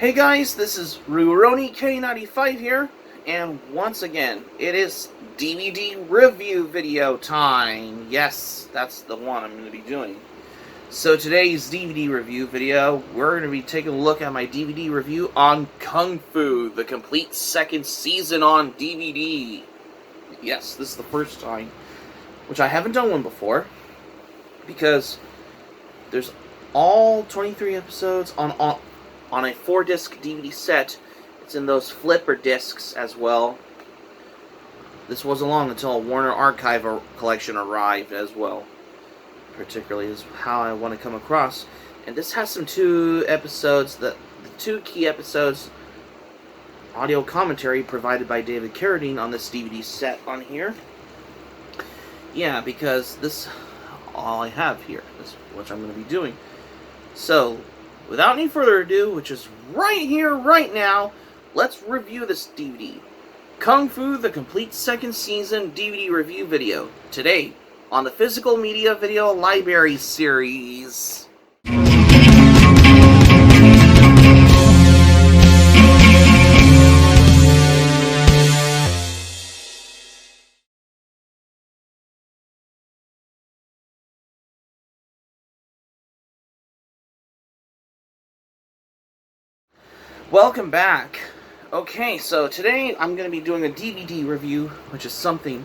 Hey guys, this is Rurouni K95 here, and once again, it is DVD review video time. Yes, that's the one I'm going to be doing. So today's DVD review video, we're going to be taking a look at my DVD review on Kung Fu, the complete second season on DVD. Yes, this is the first time, which I haven't done one before, because there's all 23 episodes on a 4-disc DVD set. It's in those flipper discs as well. This wasn't long until a Warner Archive collection arrived as well. Particularly is how I want to come across. And this has some 2 episodes, the 2 key episodes, audio commentary provided by David Carradine on this DVD set on here. Yeah, because this all I have here, this which I'm going to be doing. So, without any further ado, which is right here, right now, let's review this DVD. Kung Fu, the complete second season DVD review video. Today, on the Physical Media Video Library series. Welcome back. Okay, so today I'm going to be doing a DVD review, which is something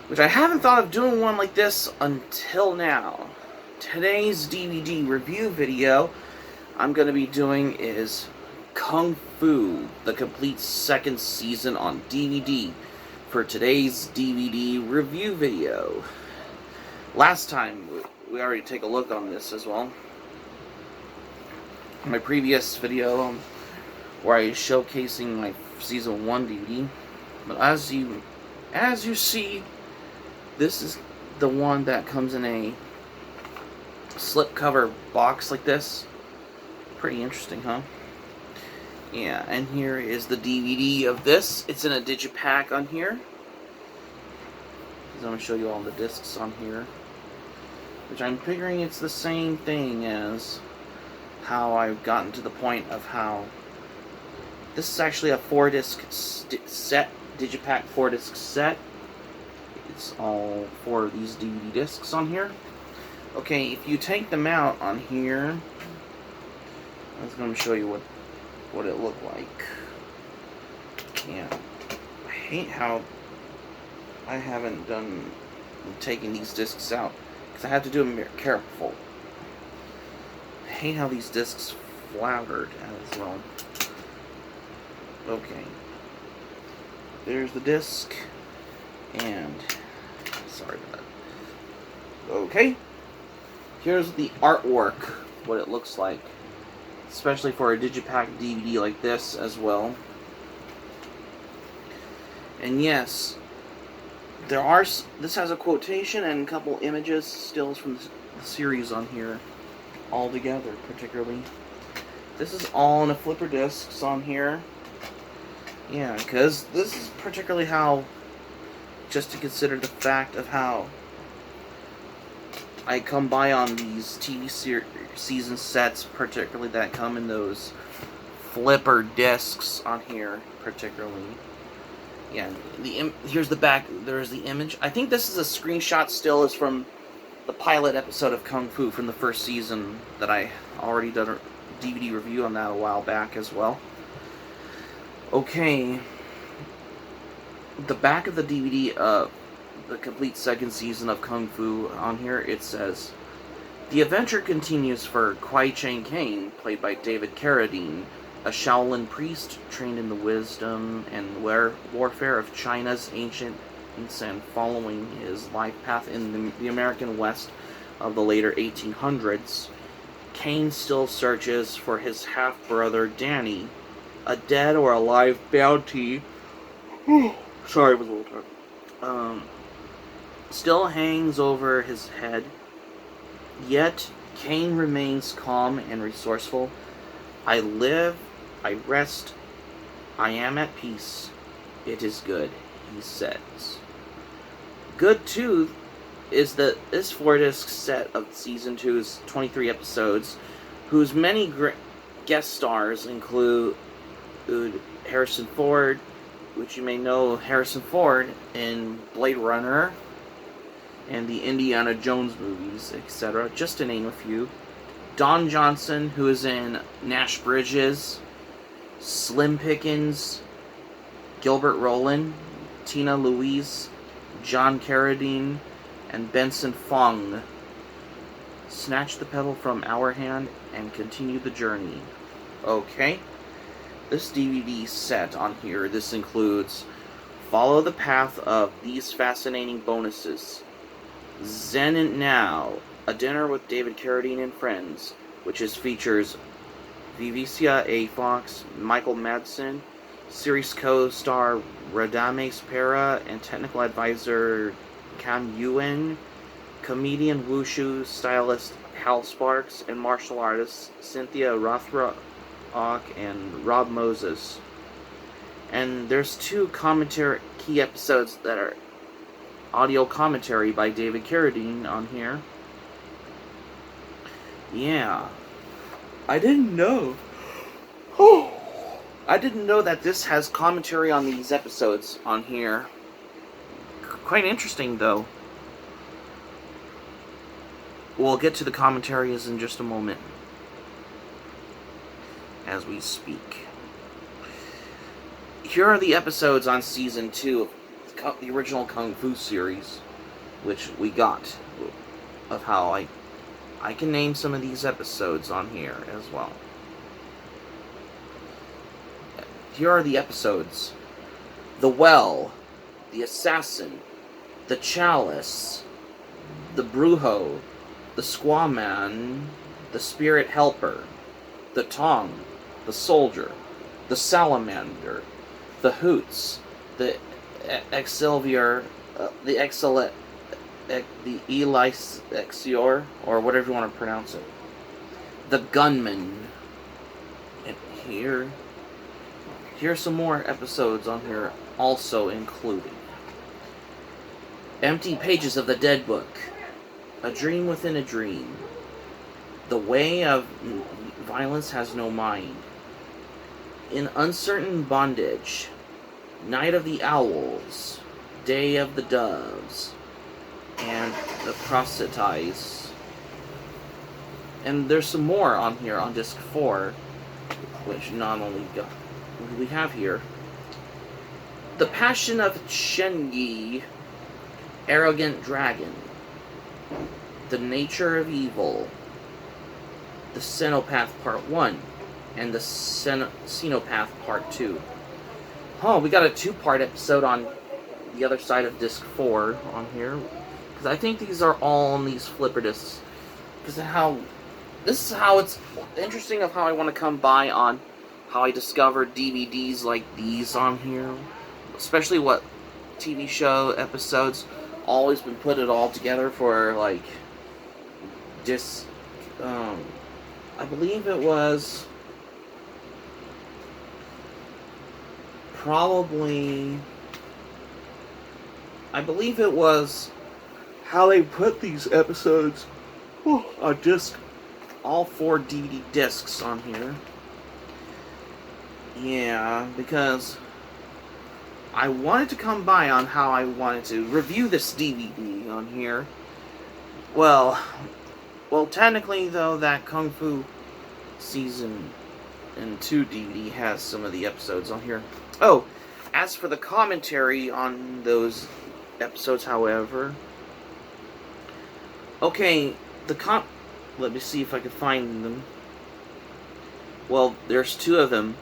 which I haven't thought of doing one like this until now. Today's DVD review video I'm going to be doing is Kung Fu, the complete second season on DVD for today's DVD review video. Last time, we already take a look on this as well. My previous video where I was showcasing my season 1 DVD, but as you see, this is the one that comes in a slipcover box like this. Pretty interesting, huh? Yeah, and here is the DVD of this. It's in a digipack on here. I'm going to show you all the discs on here, which I'm figuring it's the same thing as how I've gotten to the point of how this is actually a 4-disc set, digipack 4-disc set. It's all 4 of these DVD discs on here. Okay, if you take them out on here, I was going to show you what it looked like. Yeah, I hate how I haven't done taking these discs out, because I have to do them very careful. I hate how these discs floured as well. Okay, there's the disc, and sorry about that. Okay, here's the artwork, what it looks like, especially for a digipack DVD like this as well. And yes, this has a quotation and a couple images, stills from the series on here, all together, particularly. This is all in a flipper discs on here. Yeah, because this is particularly how, just to consider the fact of how I come by on these TV season sets, particularly that come in those flipper discs on here, particularly. Yeah, here's the back, there's the image. I think this is a screenshot still, is from the pilot episode of Kung Fu from the first season that I already done a DVD review on that a while back as well. Okay, the back of the DVD of the complete second season of Kung Fu on here, it says, "The adventure continues for Kwai Chang Caine, played by David Carradine, a Shaolin priest trained in the wisdom and warfare of China's ancients and following his life path in the American West of the later 1800s. Caine still searches for his half-brother Danny, a dead or alive bounty." Sorry, I was a little tired. Still hangs over his head. Yet Caine remains calm and resourceful. "I live, I rest, I am at peace. It is good," he says. Good too is that this 4-disc set of season 2's 23 episodes, whose many guest stars include Harrison Ford, which you may know Harrison Ford in Blade Runner and the Indiana Jones movies, etc., just to name a few. Don Johnson, who is in Nash Bridges, Slim Pickens, Gilbert Roland, Tina Louise, John Carradine, and Benson Fung. Snatch the petal from our hand and continue the journey. Okay. This DVD set on here, this includes Follow the Path of These Fascinating Bonuses, Zen and Now, A Dinner with David Carradine and Friends, which features Vivicia A. Fox, Michael Madsen, series co-star Radames Pera, and technical advisor Cam Yuen, comedian wushu stylist Hal Sparks, and martial artists Cynthia Rothrock and Rob Moses. And there's 2 commentary key episodes that are audio commentary by David Carradine on here. Yeah. I didn't know. I didn't know that this has commentary on these episodes on here. Quite interesting, though. We'll get to the commentaries in just a moment as we speak. Here are the episodes on Season 2 of the original Kung Fu series, which we got, of how I can name some of these episodes on here as well. Here are the episodes: The Well, The Assassin, The Chalice, The Brujo, The Squaw Man, The Spirit Helper, The Tong, The Soldier, The Salamander, The Hoots, The Excelvior, The Elixior, or whatever you want to pronounce it, The Gunman. And here's some more episodes on here also included: Empty Pages of the Dead Book, A Dream Within a Dream, The Way of Violence Has No Mind, In Uncertain Bondage, Night of the Owls, Day of the Doves, and The Proselytes. And there's some more on here on disc 4, which not only we have here: The Passion of Shengi, Arrogant Dragon, The Nature of Evil, The Xenopath Part 1, and The Xenopath Part 2. Oh, we got a 2-part episode on the other side of disc 4 on here, because I think these are all on these flipper discs. Because this is how it's interesting of how I want to come by on how I discovered DVDs like these on here, especially what TV show episodes always been put it all together for, like, disc. I believe it was how they put these episodes on disc, all 4 DVD discs on here. Yeah, because I wanted to come by on how I wanted to review this DVD on here. Well, technically, though, that Kung Fu Season 2 DVD has some of the episodes on here. Oh, as for the commentary on those episodes, however, okay, let me see if I can find them. Well, there's 2 of them.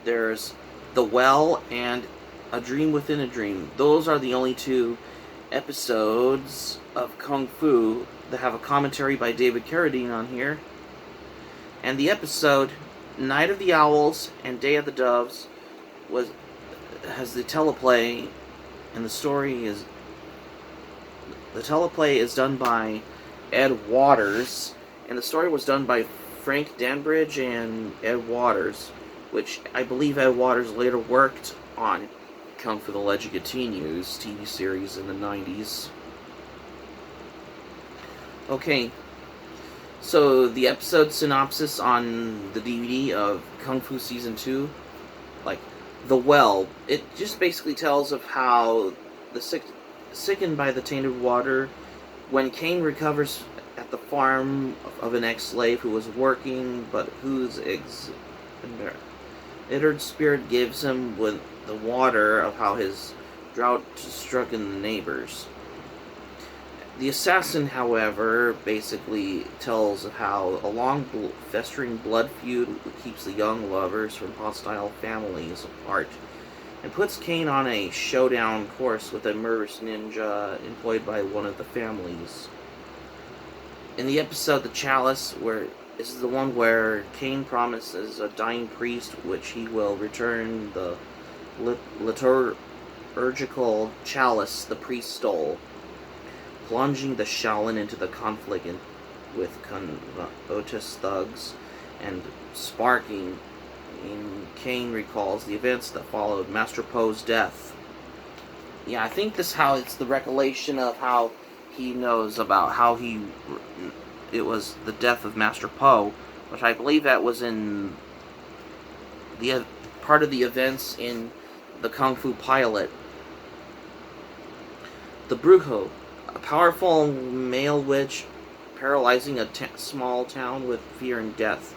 There's The Well and A Dream Within a Dream. Those are the only 2 episodes of Kung Fu that have a commentary by David Carradine on here. And the episode Night of the Owls and Day of the Doves has the teleplay, and the teleplay is done by Ed Waters, and the story was done by Frank Danbridge and Ed Waters, which I believe Ed Waters later worked on Kung Fu: The Legend Continues TV series in the 90s. Okay, So the episode synopsis on the DVD of Kung Fu Season 2, like The Well, it just basically tells of how sickened by the tainted water, when Kane recovers at the farm of an ex-slave who was working, but whose embittered spirit gives him with the water of how his drought struck in the neighbors. The assassin, however, basically tells of how a long, festering blood feud keeps the young lovers from hostile families apart, and puts Kane on a showdown course with a murderous ninja employed by one of the families. In the episode The Chalice, where this is the one where Kane promises a dying priest which he will return the liturgical chalice the priest stole, plunging the Shaolin into the conflict with covetous thugs, and sparking in Kane recalls the events that followed Master Po's death. Yeah, I think this how it's the recollection of how he knows about how it was the death of Master Po, which I believe that was in the part of the events in the Kung Fu pilot. The Brujo, a powerful male witch paralyzing a small town with fear and death.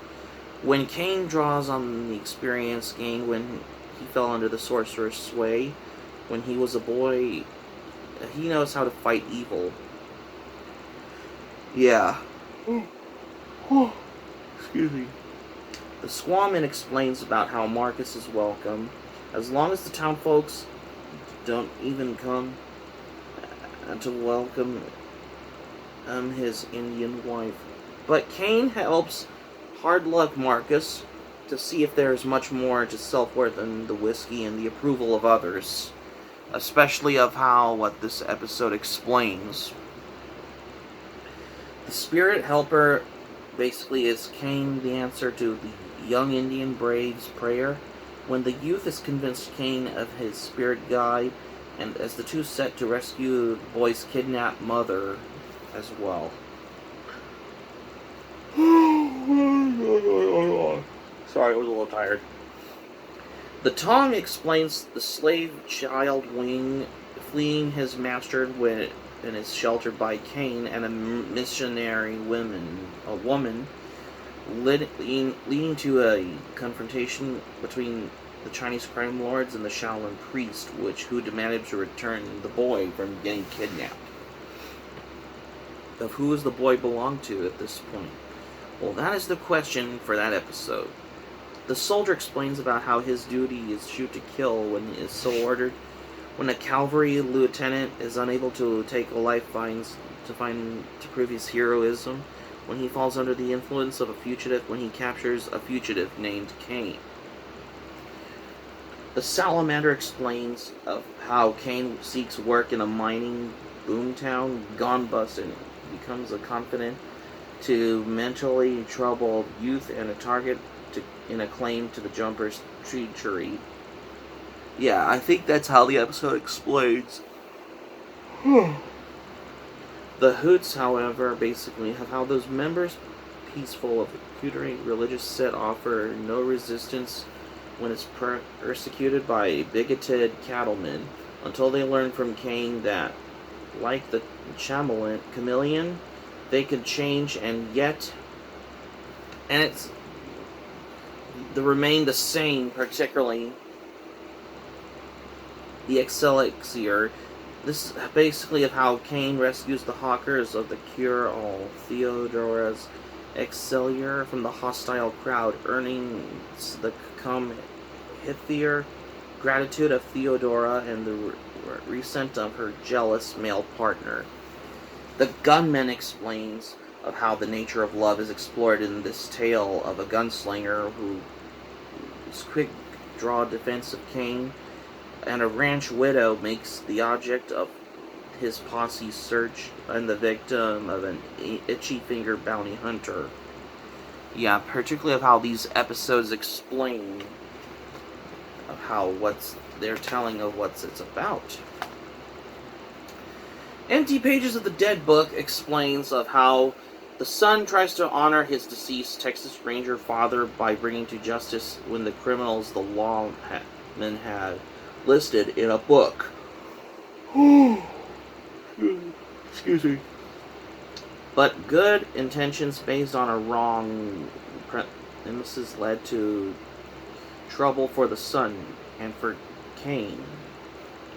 When Kane draws on the experience gained when he fell under the sorcerer's sway, when he was a boy, he knows how to fight evil. Yeah. Excuse me. The Squawman explains about how Marcus is welcome, as long as the town folks don't even come to welcome his Indian wife. But Kane helps hard luck Marcus to see if there's much more to self-worth than the whiskey and the approval of others, especially of how what this episode explains. The spirit helper basically is Kane the answer to the young Indian brave's prayer, when the youth is convinced Kane of his spirit guide, and as the two set to rescue the boy's kidnapped mother as well. Sorry, I was a little tired. The Tong explains the slave child Wing fleeing his master when and is sheltered by Kane and a missionary woman, leading to a confrontation between the Chinese crime lords and the Shaolin priest, who demanded to return the boy from getting kidnapped. Of who does the boy belong to at this point? Well, that is the question for that episode. The soldier explains about how his duty is shoot to kill when he is so ordered. When a cavalry lieutenant is unable to take a life to prove his heroism, when he falls under the influence of a fugitive, when he captures a fugitive named Kane. The Salamander explains of how Kane seeks work in a mining boomtown gone bust and becomes a confidant to mentally troubled youth and a target in a claim to the jumper's treachery. Yeah, I think that's how the episode explains. The Hoots, however, basically have how those members peaceful of a tutoring religious set offer no resistance when it's persecuted by bigoted cattlemen, until they learn from Kane that, like the chameleon, they can change and they remain the same, particularly the Elixir. This is basically of how Kane rescues the hawkers of the cure-all Theodora's Elixir from the hostile crowd, earning the hither gratitude of Theodora and the resent of her jealous male partner. The gunman explains of how the nature of love is explored in this tale of a gunslinger whose quick draw defense of Kane, and a ranch widow makes the object of his posse's search and the victim of an itchy finger bounty hunter. Yeah, particularly of how these episodes explain of how they're telling of what it's about. Empty Pages of the Dead book explains of how The son tries to honor his deceased Texas Ranger father by bringing to justice when the criminals the lawmen had listed in a book. Excuse me. But good intentions based on a wrong premises led to trouble for the son and for Cain.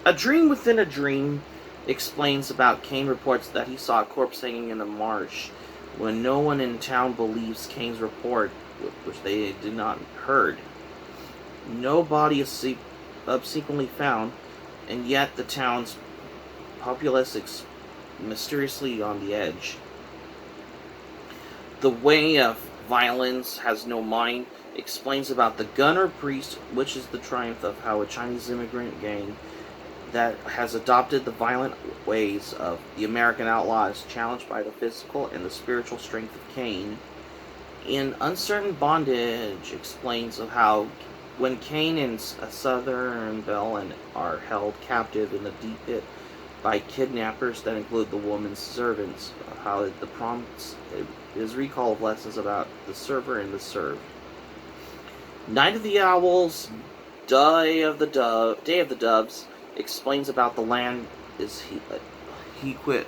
A Dream Within a Dream explains about Cain reports that he saw a corpse hanging in a marsh when no one in town believes Cain's report, which they did not heard. No body is subsequently found, and yet the town's populace is mysteriously on the edge. The Way of Violence Has No Mind explains about the gunner priest, which is the triumph of how a Chinese immigrant gang that has adopted the violent ways of the American outlaws, challenged by the physical and the spiritual strength of Cain. In Uncertain Bondage explains of how when Cain and Southern Belle are held captive in the deep pit by kidnappers that include the woman's servants, how the prompts is recall of lessons about the server and the served. Night of the Owls, Day of the Doves explains about the land is he quit.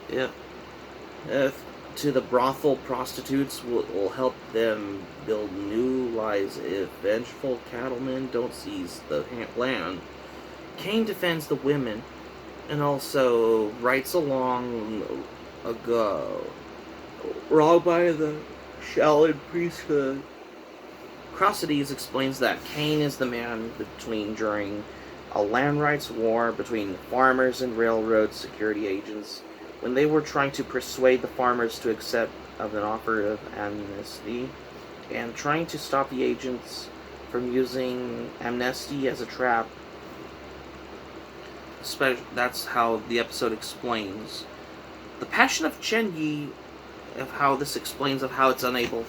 If to the brothel prostitutes will help them build new lives if vengeful cattlemen don't seize the land. Cain defends the women and also writes along ago wronged by the Shaolin priesthood. Chrosides explains that Cain is the man between during a land rights war between farmers and railroad security agents when they were trying to persuade the farmers to accept of an offer of amnesty and trying to stop the agents from using amnesty as a trap. That's how the episode explains. The Passion of Chen Yi, of how this explains of how it's unable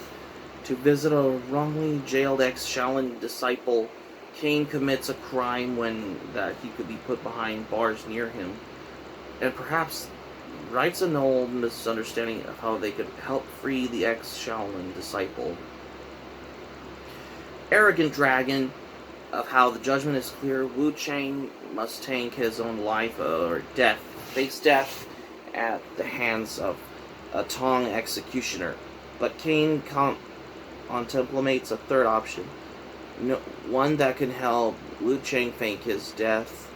to visit a wrongly jailed ex-Shaolin disciple. Cain commits a crime when that he could be put behind bars near him, and perhaps writes an old misunderstanding of how they could help free the ex-Shaolin disciple. Arrogant Dragon, of how the judgment is clear. Wu Chang must take his own life or face death at the hands of a Tong executioner. But Cain contemplates a third option, one that can help Wu Chang fake his death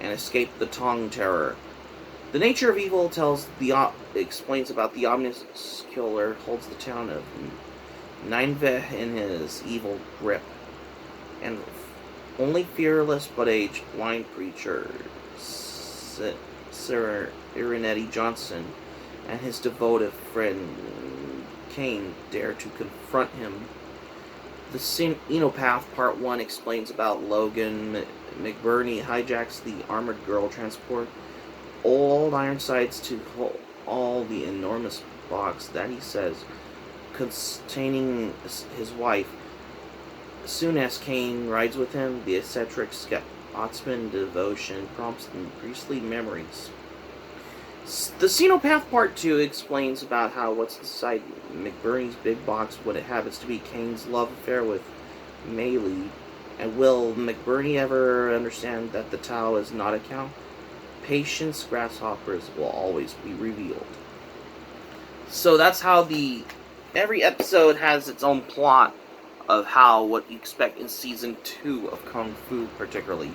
and escape the Tong terror. The Nature of Evil explains about the ominous killer holds the town of Nineveh in his evil grip, and only fearless but aged blind preacher Sir Irenetti Johnson and his devoted friend Cain dare to confront him. The Synopsis Part 1 explains about Logan McBurney hijacks the armored girl transport old Ironsides to haul the enormous box that he says containing his wife. Soon as Cain rides with him, the eccentric Scotsman devotion prompts the priestly memories. The Synopsis Part 2 explains about how what's inside McBurney's big box when it happens to be Cain's love affair with Maylee. And will McBurney ever understand that the Tao is not a cow? Patience, grasshoppers will always be revealed. So that's how every episode has its own plot of what you expect in Season 2 of Kung Fu, particularly.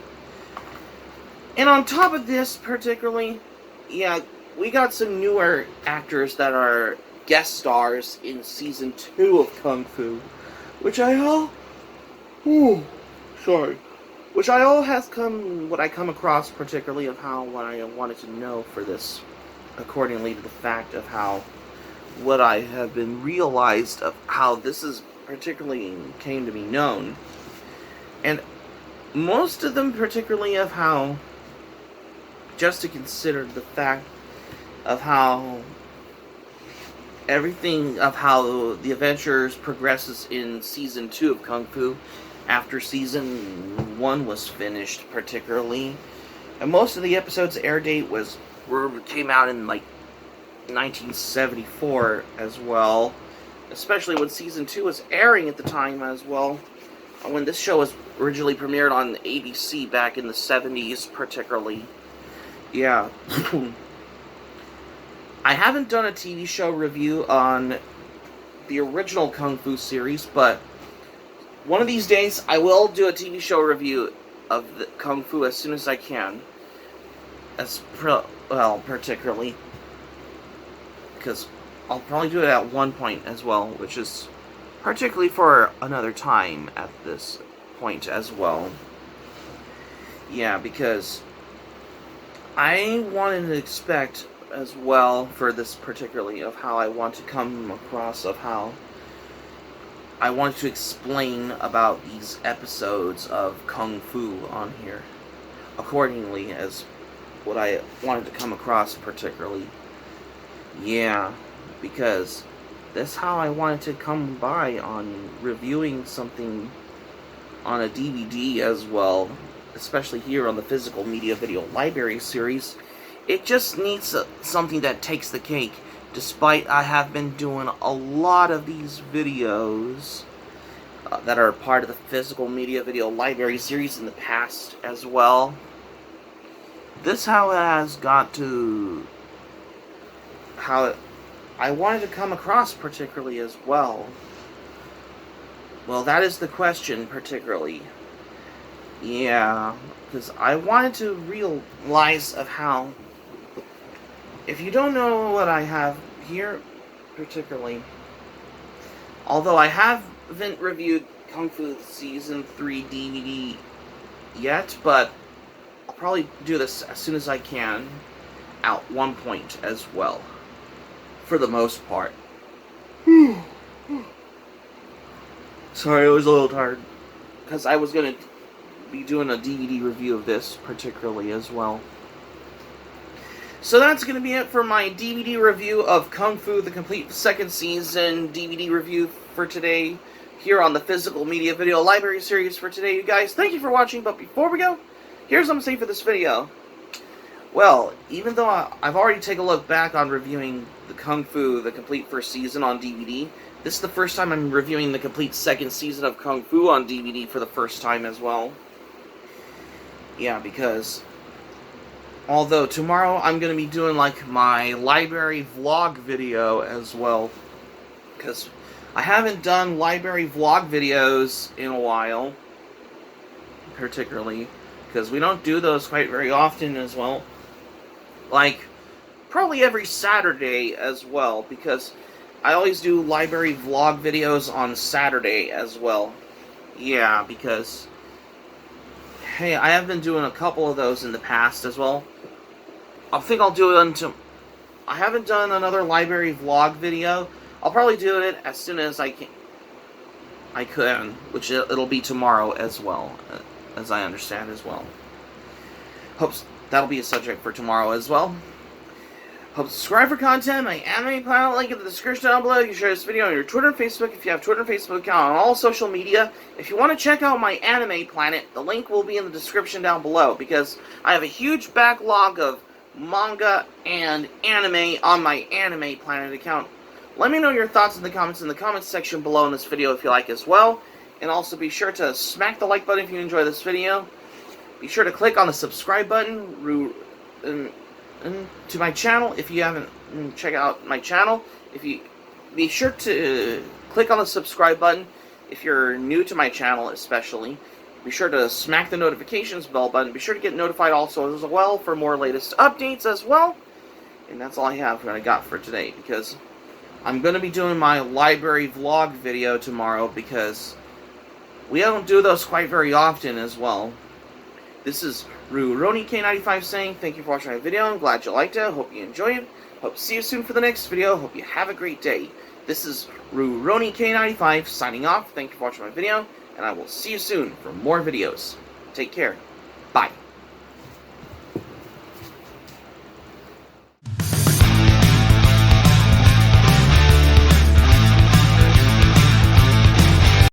And on top of this, particularly, we got some newer actors that are guest stars in Season 2 of Kung Fu, which what I come across particularly of what I wanted to know for this, accordingly to the fact of what I have been realized of how this is particularly came to be known, and most of them particularly of how, just to consider the fact of how everything of how the adventures progresses in Season 2 of Kung Fu after Season 1 was finished, particularly. And most of the episodes' air date came out in 1974 as well, especially when Season 2 was airing at the time as well, when this show was originally premiered on ABC back in the 70s particularly. Yeah. I haven't done a TV show review on the original Kung Fu series, but one of these days I will do a TV show review of the Kung Fu as soon as I can. Particularly because I'll probably do it at one point as well, which is particularly for another time at this point as well. Yeah, because I wanted to expect as well for this particularly of how I want to come across, of how I wanted to explain about these episodes of Kung Fu on here accordingly as what I wanted to come across particularly. Yeah, because that's how I wanted to come by on reviewing something on a DVD as well, especially here on the Physical Media Video Library series. It just needs something that takes the cake, despite I have been doing a lot of these videos that are part of the Physical Media Video Library series in the past as well. This how it has got to how I wanted to come across particularly as well. Well, that is the question particularly. Yeah, because I wanted to realize of how, if you don't know what I have here particularly, although I haven't reviewed Kung Fu Season 3 DVD yet, but I'll probably do this as soon as I can at one point as well, for the most part. Sorry, I was a little tired, because I was going to be doing a DVD review of this particularly as well. So that's going to be it for my DVD review of Kung Fu, the complete second season DVD review for today, here on the Physical Media Video Library series for today, you guys. Thank you for watching, but before we go, here's what I'm saying for this video. Well, even though I've already taken a look back on reviewing the Kung Fu, the complete first season on DVD, this is the first time I'm reviewing the complete second season of Kung Fu on DVD for the first time as well. Yeah, because although tomorrow I'm going to be doing like my library vlog video as well, because I haven't done library vlog videos in a while, particularly because we don't do those quite very often as well. Like, probably every Saturday as well, because I always do library vlog videos on Saturday as well. Yeah, because, hey, I have been doing a couple of those in the past as well. I think I'll do it until I haven't done another library vlog video. I'll probably do it as soon as I can, which it'll be tomorrow as well, as I understand as well. Hope that'll be a subject for tomorrow as well. Hope to subscribe for content. My anime planet link in the description down below. You can share this video on your Twitter and Facebook if you have Twitter and Facebook account, on all social media. If you want to check out my anime planet, the link will be in the description down below, because I have a huge backlog of manga and anime on my anime planet account. Let me know your thoughts in the comments section below in this video if you like as well. And also be sure to smack the like button if you enjoy this video. Be sure to click on the subscribe button to my channel if you haven't checked out my channel. Be sure to click on the subscribe button if you're new to my channel especially. Be sure to smack the notifications bell button. Be sure to get notified also as well for more latest updates as well. And that's all I have that I got for today, because I'm going to be doing my library vlog video tomorrow, because we don't do those quite very often as well. This is RoniK95 saying thank you for watching my video. I'm glad you liked it. Hope you enjoy it. Hope to see you soon for the next video. Hope you have a great day. This is RoniK95 signing off. Thank you for watching my video, and I will see you soon for more videos. Take care. Bye.